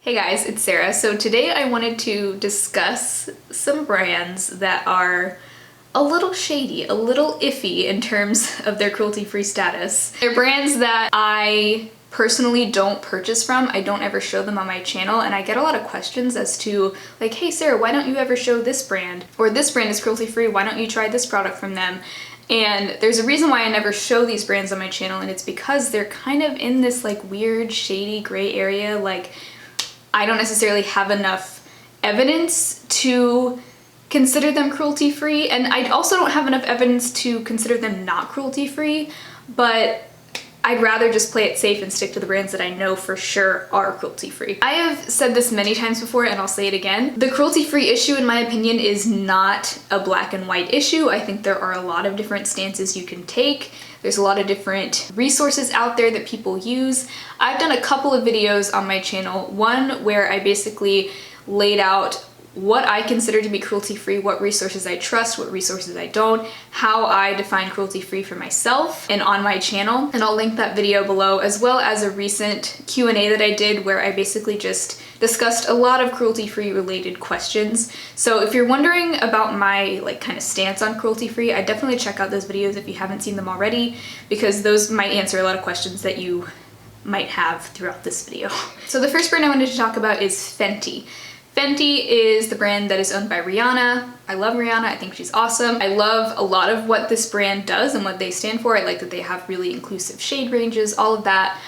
Hey guys, it's Sarah. So today I wanted to discuss some brands that are a little shady, a little iffy in terms of their cruelty-free status. They're brands that I personally don't purchase from. I don't ever show them on my channel, and I get a lot of questions as to like, hey Sarah, why don't you ever show this brand? Or this brand is cruelty-free, why don't you try this product from them? And there's a reason why I never show these brands on my channel, and it's because they're kind of in this like weird, shady gray area. Like, I don't necessarily have enough evidence to consider them cruelty-free, and I also don't have enough evidence to consider them not cruelty-free, but I'd rather just play it safe and stick to the brands that I know for sure are cruelty-free. I have said this many times before, and I'll say it again. The cruelty-free issue, in my opinion, is not a black and white issue. I think there are a lot of different stances you can take. There's a lot of different resources out there that people use. I've done a couple of videos on my channel, one where I basically laid out what I consider to be cruelty-free, what resources I trust, what resources I don't, how I define cruelty-free for myself and on my channel. And I'll link that video below, as well as a recent Q&A that I did where I basically just discussed a lot of cruelty-free related questions. So if you're wondering about my like kind of stance on cruelty-free, I definitely check out those videos if you haven't seen them already, because those might answer a lot of questions that you might have throughout this video. So the first brand I wanted to talk about is Fenty. Fenty is the brand that is owned by Rihanna. I love Rihanna, I think she's awesome. I love a lot of what this brand does and what they stand for. I like that they have really inclusive shade ranges, all of that.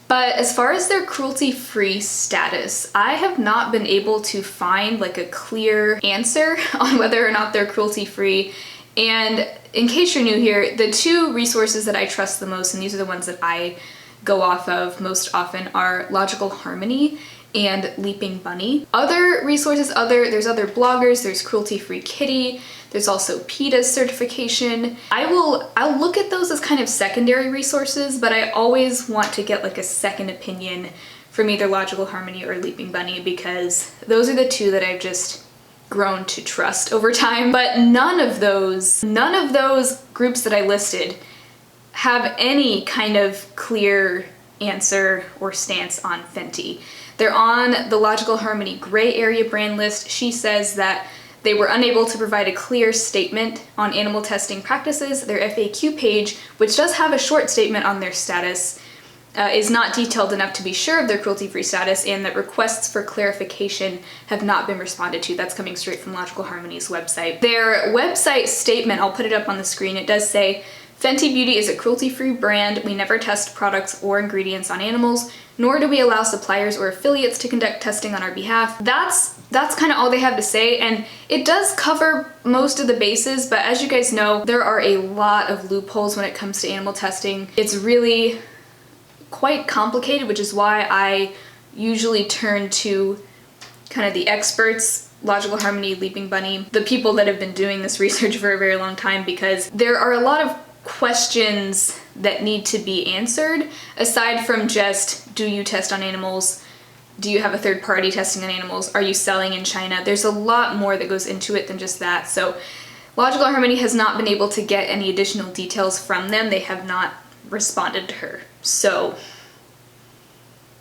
But as far as their cruelty-free status, I have not been able to find like a clear answer on whether or not they're cruelty-free. And in case you're new here, the two resources that I trust the most, and these are the ones that I go off of most often, are Logical Harmony and Leaping Bunny. Other resources, there's other bloggers, there's Cruelty Free Kitty, there's also PETA's certification. I'll look at those as kind of secondary resources, but I always want to get like a second opinion from either Logical Harmony or Leaping Bunny, because those are the two that I've just grown to trust over time. But none of those groups that I listed have any kind of clear answer or stance on Fenty. They're on the Logical Harmony gray area brand list. She says that they were unable to provide a clear statement on animal testing practices. Their FAQ page, which does have a short statement on their status, is not detailed enough to be sure of their cruelty-free status, and that requests for clarification have not been responded to. That's coming straight from Logical Harmony's website. Their website statement, I'll put it up on the screen, it does say, Fenty Beauty is a cruelty-free brand. We never test products or ingredients on animals, nor do we allow suppliers or affiliates to conduct testing on our behalf. That's kind of all they have to say, and it does cover most of the bases, but as you guys know, there are a lot of loopholes when it comes to animal testing. It's really quite complicated, which is why I usually turn to kind of the experts, Logical Harmony, Leaping Bunny, the people that have been doing this research for a very long time, because there are a lot of questions that need to be answered aside from just, do you test on animals? Do you have a third party testing on animals? Are you selling in China? There's a lot more that goes into it than just that. So Logical Harmony has not been able to get any additional details from them. They have not responded to her. So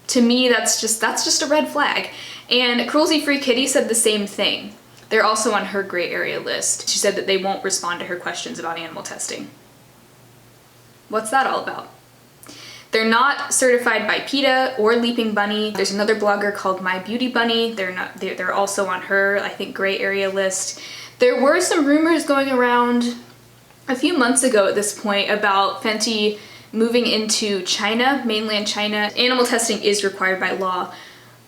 to me, that's just a red flag. And Cruelty Free Kitty said the same thing. They're also on her gray area list. She said that they won't respond to her questions about animal testing. What's that all about? They're not certified by PETA or Leaping Bunny. There's another blogger called My Beauty Bunny. They're also on her, I think, gray area list. There were some rumors going around a few months ago at this point about Fenty moving into China, mainland China. Animal testing is required by law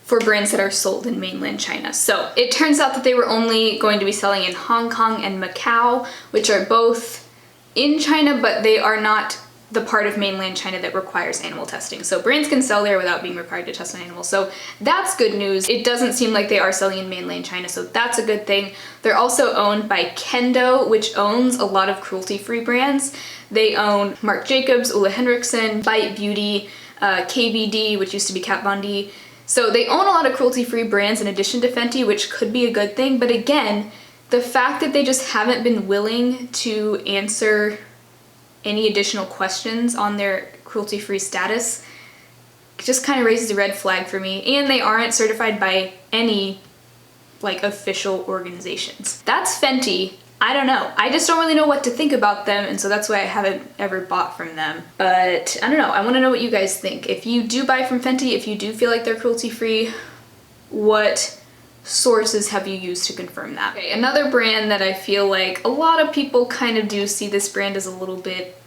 for brands that are sold in mainland China. So it turns out that they were only going to be selling in Hong Kong and Macau, which are both in China, but they are not the part of mainland China that requires animal testing. So brands can sell there without being required to test on animals. So that's good news. It doesn't seem like they are selling in mainland China, so that's a good thing. They're also owned by Kendo, which owns a lot of cruelty-free brands. They own Marc Jacobs, Ole Henriksen, Bite Beauty, KVD, which used to be Kat Von D. So they own a lot of cruelty-free brands in addition to Fenty, which could be a good thing. But again, the fact that they just haven't been willing to answer any additional questions on their cruelty-free status just kind of raises a red flag for me. And they aren't certified by any like official organizations. That's Fenty. I don't know. I just don't really know what to think about them, and so that's why I haven't ever bought from them. But I don't know. I want to know what you guys think. If you do buy from Fenty, if you do feel like they're cruelty-free, what sources have you used to confirm that? Okay, another brand that I feel like a lot of people kind of do see this brand as a little bit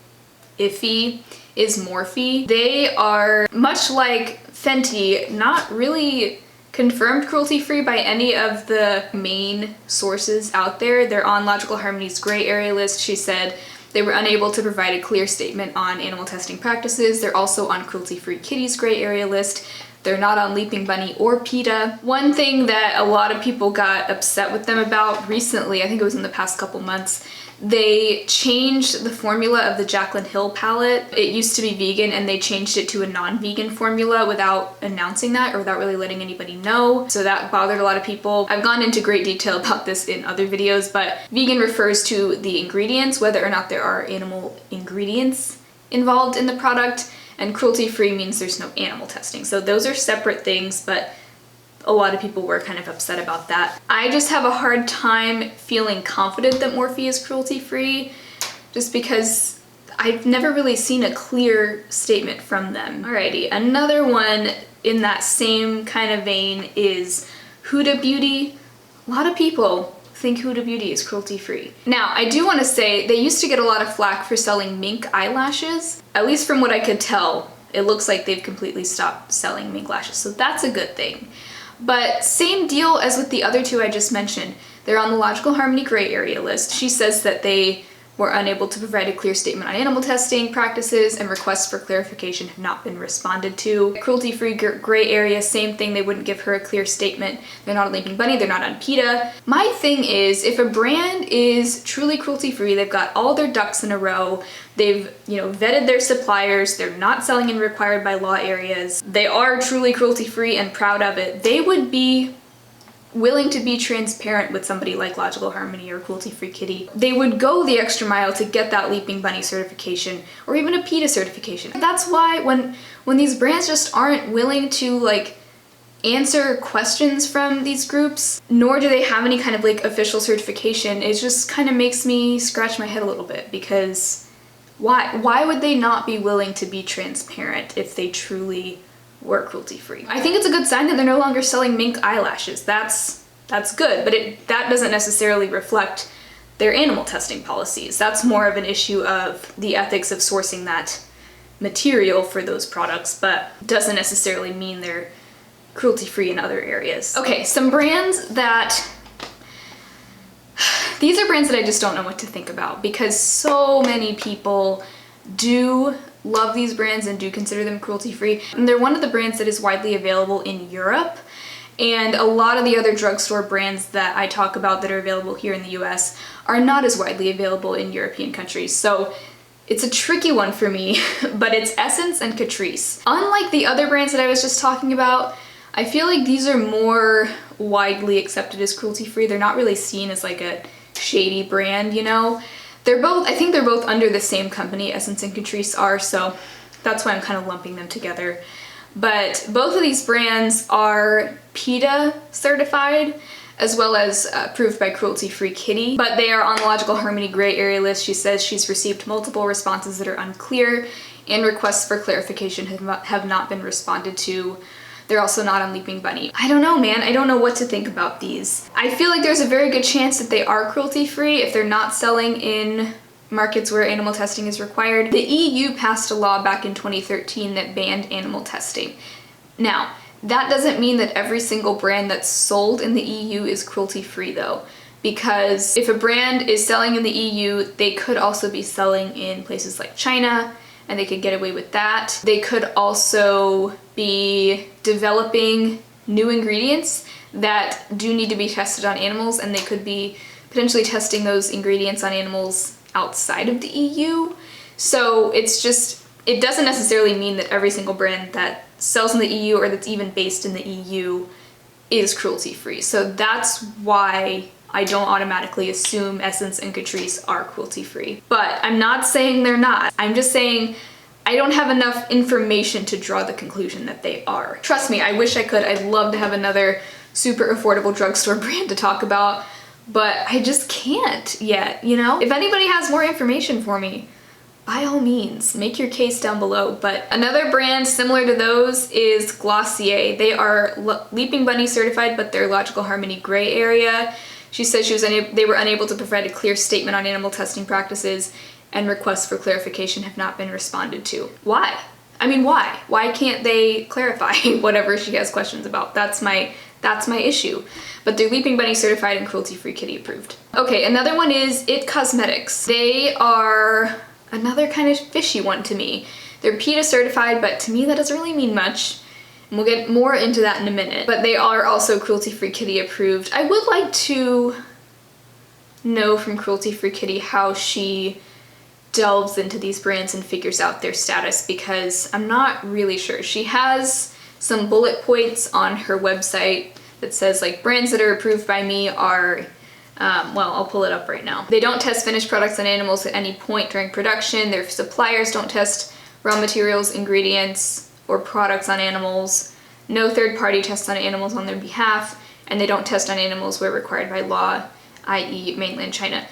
iffy is MORPHE. They are, much like Fenty, not really confirmed cruelty-free by any of the main sources out there. They're on Logical Harmony's gray area list. She said they were unable to provide a clear statement on animal testing practices. They're also on Cruelty Free Kitty's gray area list. They're not on Leaping Bunny or PETA. One thing that a lot of people got upset with them about recently, I think it was in the past couple months, they changed the formula of the Jaclyn Hill palette. It used to be vegan and they changed it to a non-vegan formula without announcing that or without really letting anybody know. So that bothered a lot of people. I've gone into great detail about this in other videos, but vegan refers to the ingredients, whether or not there are animal ingredients involved in the product, and cruelty-free means there's no animal testing. So those are separate things, but a lot of people were kind of upset about that. I just have a hard time feeling confident that MORPHE is cruelty-free just because I've never really seen a clear statement from them. Alrighty, another one in that same kind of vein is Huda Beauty. A lot of people think Huda Beauty is cruelty-free. Now, I do want to say they used to get a lot of flack for selling mink eyelashes. At least from what I could tell, it looks like they've completely stopped selling mink lashes, so that's a good thing. But same deal as with the other two I just mentioned. They're on the Logical Harmony gray area list. She says that they were unable to provide a clear statement on animal testing practices, and requests for clarification have not been responded to. Cruelty-free gray area, same thing, they wouldn't give her a clear statement. They're not on Leaping Bunny, they're not on PETA. My thing is, if a brand is truly cruelty-free, they've got all their ducks in a row, they've, vetted their suppliers, they're not selling in required by law areas, they are truly cruelty-free and proud of it, they would be willing to be transparent with somebody like Logical Harmony or Cruelty Free Kitty. They would go the extra mile to get that Leaping Bunny certification or even a PETA certification. That's why when these brands just aren't willing to answer questions from these groups, nor do they have any kind of official certification, it just kind of makes me scratch my head a little bit, because why would they not be willing to be transparent if they truly were cruelty-free? I think it's a good sign that they're no longer selling mink eyelashes. That's good, but that doesn't necessarily reflect their animal testing policies. That's more of an issue of the ethics of sourcing that material for those products, but doesn't necessarily mean they're cruelty-free in other areas. Okay, some brands that... These are brands that I just don't know what to think about, because so many people do love these brands and do consider them cruelty-free. And they're one of the brands that is widely available in Europe, and a lot of the other drugstore brands that I talk about that are available here in the US are not as widely available in European countries. So it's a tricky one for me, but it's Essence and Catrice. Unlike the other brands that I was just talking about, I feel like these are more widely accepted as cruelty-free. They're not really seen as a shady brand, I think they're both under the same company, Essence and Catrice are, so that's why I'm kind of lumping them together. But both of these brands are PETA certified, as well as approved by Cruelty Free Kitty, but they are on the Logical Harmony gray area list. She says she's received multiple responses that are unclear, and requests for clarification have not been responded to. They're also not on Leaping Bunny. I don't know, man. I don't know what to think about these. I feel like there's a very good chance that they are cruelty-free if they're not selling in markets where animal testing is required. The EU passed a law back in 2013 that banned animal testing. Now, that doesn't mean that every single brand that's sold in the EU is cruelty-free though, because if a brand is selling in the EU, they could also be selling in places like China, and they could get away with that. They could also be developing new ingredients that do need to be tested on animals, and they could be potentially testing those ingredients on animals outside of the EU. So it doesn't necessarily mean that every single brand that sells in the EU or that's even based in the EU is cruelty-free. So that's why I don't automatically assume Essence and Catrice are cruelty-free. But I'm not saying they're not. I'm just saying I don't have enough information to draw the conclusion that they are. Trust me, I wish I could. I'd love to have another super affordable drugstore brand to talk about, but I just can't yet, you know? If anybody has more information for me, by all means, make your case down below. But another brand similar to those is Glossier. They are Leaping Bunny certified, but they're Logical Harmony gray area. She said they were unable to provide a clear statement on animal testing practices, and requests for clarification have not been responded to. Why? I mean, why? Why can't they clarify whatever she has questions about? That's my issue. But they're Leaping Bunny certified and cruelty-free kitty approved. Okay, another one is IT Cosmetics. They are another kind of fishy one to me. They're PETA certified, but to me that doesn't really mean much. And we'll get more into that in a minute. But they are also cruelty-free kitty approved. I would like to know from cruelty-free kitty how she delves into these brands and figures out their status, because I'm not really sure. She has some bullet points on her website that says like brands that are approved by me are, well, I'll pull it up right now. They don't test finished products on animals at any point during production. Their suppliers don't test raw materials, ingredients, or products on animals. No third party tests on animals on their behalf, and they don't test on animals where required by law, i.e. mainland China.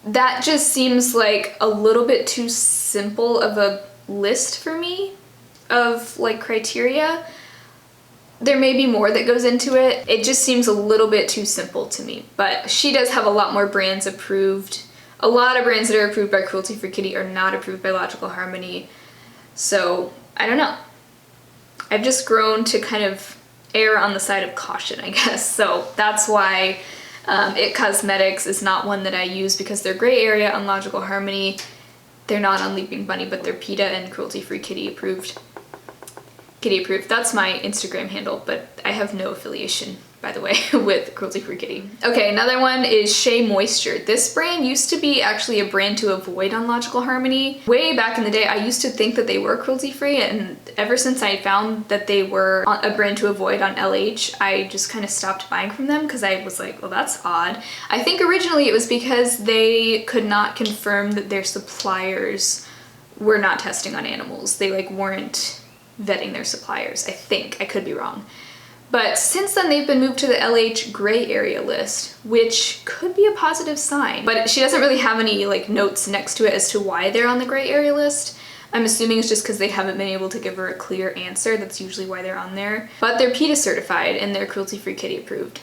That just seems like a little bit too simple of a list for me of like criteria. There may be more that goes into it. It just seems a little bit too simple to me, but she does have a lot more brands approved. A lot of brands that are approved by Cruelty Free Kitty are not approved by Logical Harmony. So I don't know. I've just grown to kind of err on the side of caution, I guess. So that's why IT Cosmetics is not one that I use, because they're gray area on Logical Harmony. They're not on Leaping Bunny, but they're PETA and Cruelty Free Kitty approved. Kitty approved. That's my Instagram handle, but I have no affiliation, by the way, with Cruelty Free Kitty. Okay, another one is Shea Moisture. This brand used to be actually a brand to avoid on Logical Harmony. Way back in the day, I used to think that they were cruelty free, and ever since I found that they were a brand to avoid on LH, I just kind of stopped buying from them because I was like, well, that's odd. I think originally it was because they could not confirm that their suppliers were not testing on animals. They like weren't vetting their suppliers, I think. I could be wrong. But since then they've been moved to the LH gray area list, which could be a positive sign. But she doesn't really have any like notes next to it as to why they're on the gray area list. I'm assuming it's just because they haven't been able to give her a clear answer. That's usually why they're on there. But they're PETA certified and they're Cruelty Free Kitty approved.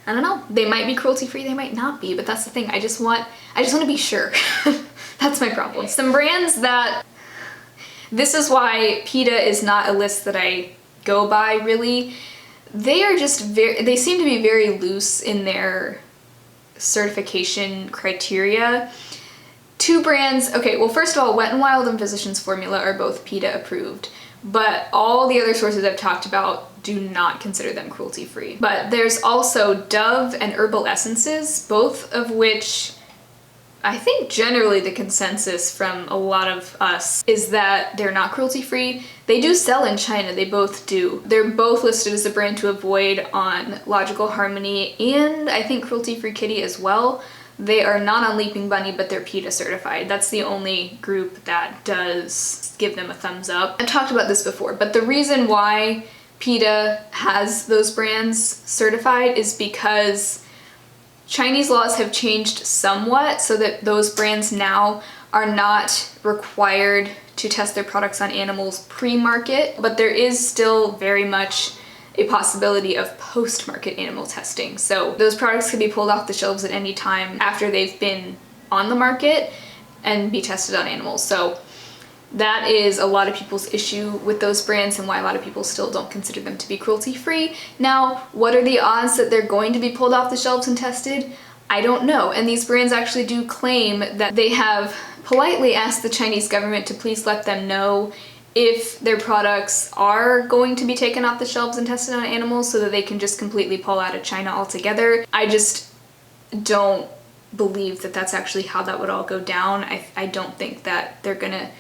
I don't know. They might be cruelty free, they might not be, but that's the thing. I just want to be sure. That's my problem. Some brands that, this is why PETA is not a list that I go by really. They are just they seem to be very loose in their certification criteria. Two brands, okay, well first of all, Wet n Wild and Physicians Formula are both PETA approved, but all the other sources I've talked about do not consider them cruelty free. But there's also Dove and Herbal Essences, both of which I think generally the consensus from a lot of us is that they're not cruelty free. They do sell in China, they both do. They're both listed as a brand to avoid on Logical Harmony and I think Cruelty Free Kitty as well. They are not on Leaping Bunny, but they're PETA certified. That's the only group that does give them a thumbs up. I've talked about this before, but the reason why PETA has those brands certified is because Chinese laws have changed somewhat so that those brands now are not required to test their products on animals pre-market, but there is still very much a possibility of post-market animal testing. So those products can be pulled off the shelves at any time after they've been on the market and be tested on animals. So that is a lot of people's issue with those brands and why a lot of people still don't consider them to be cruelty-free. Now, what are the odds that they're going to be pulled off the shelves and tested? I don't know. And these brands actually do claim that they have politely asked the Chinese government to please let them know if their products are going to be taken off the shelves and tested on animals so that they can just completely pull out of China altogether. I just don't believe that that's actually how that would all go down. I don't think that they're gonna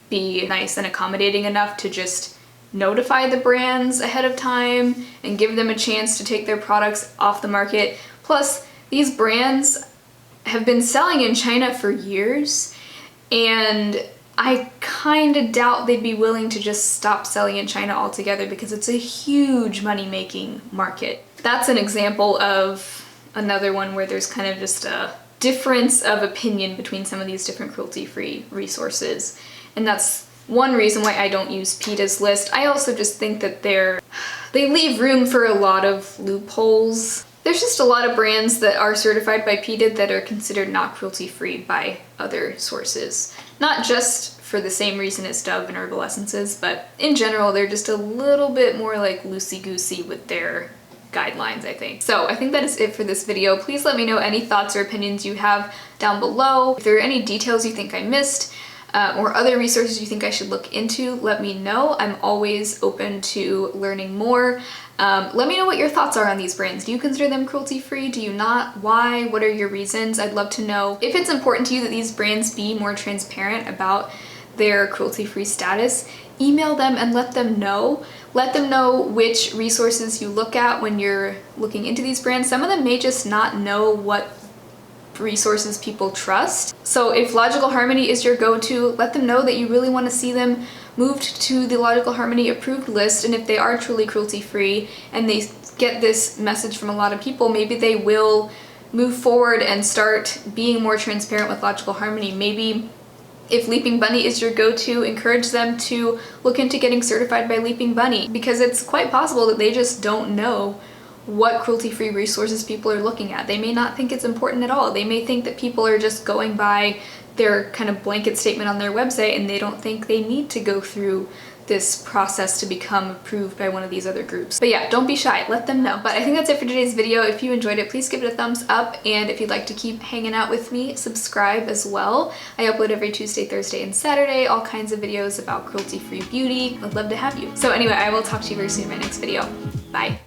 be nice and accommodating enough to just notify the brands ahead of time and give them a chance to take their products off the market. Plus, these brands have been selling in China for years, and I kind of doubt they'd be willing to just stop selling in China altogether because it's a huge money-making market. That's an example of another one where there's kind of just a difference of opinion between some of these different cruelty-free resources. And that's one reason why I don't use PETA's list. I also just think that they leave room for a lot of loopholes. There's just a lot of brands that are certified by PETA that are considered not cruelty-free by other sources. Not just for the same reason as Dove and Herbal Essences, but in general, they're just a little bit more like loosey-goosey with their guidelines, I think. So I think that is it for this video. Please let me know any thoughts or opinions you have down below. If there are any details you think I missed, or other resources you think I should look into, let me know. I'm always open to learning more. Let me know what your thoughts are on these brands. Do you consider them cruelty-free? Do you not? Why? What are your reasons? I'd love to know. If it's important to you that these brands be more transparent about their cruelty-free status, email them and let them know. Let them know which resources you look at when you're looking into these brands. Some of them may just not know what resources people trust. So if Logical Harmony is your go-to, let them know that you really want to see them moved to the Logical Harmony approved list, and if they are truly cruelty-free and they get this message from a lot of people, maybe they will move forward and start being more transparent with Logical Harmony. Maybe if Leaping Bunny is your go-to, encourage them to look into getting certified by Leaping Bunny, because it's quite possible that they just don't know what cruelty-free resources people are looking at. They may not think it's important at all. They may think that people are just going by their kind of blanket statement on their website and they don't think they need to go through this process to become approved by one of these other groups. But yeah, don't be shy, let them know. But I think that's it for today's video. If you enjoyed it, please give it a thumbs up, and if you'd like to keep hanging out with me, subscribe as well. I upload every Tuesday, Thursday, and Saturday, all kinds of videos about cruelty-free beauty. I'd love to have you. So anyway, I will talk to you very soon in my next video. Bye.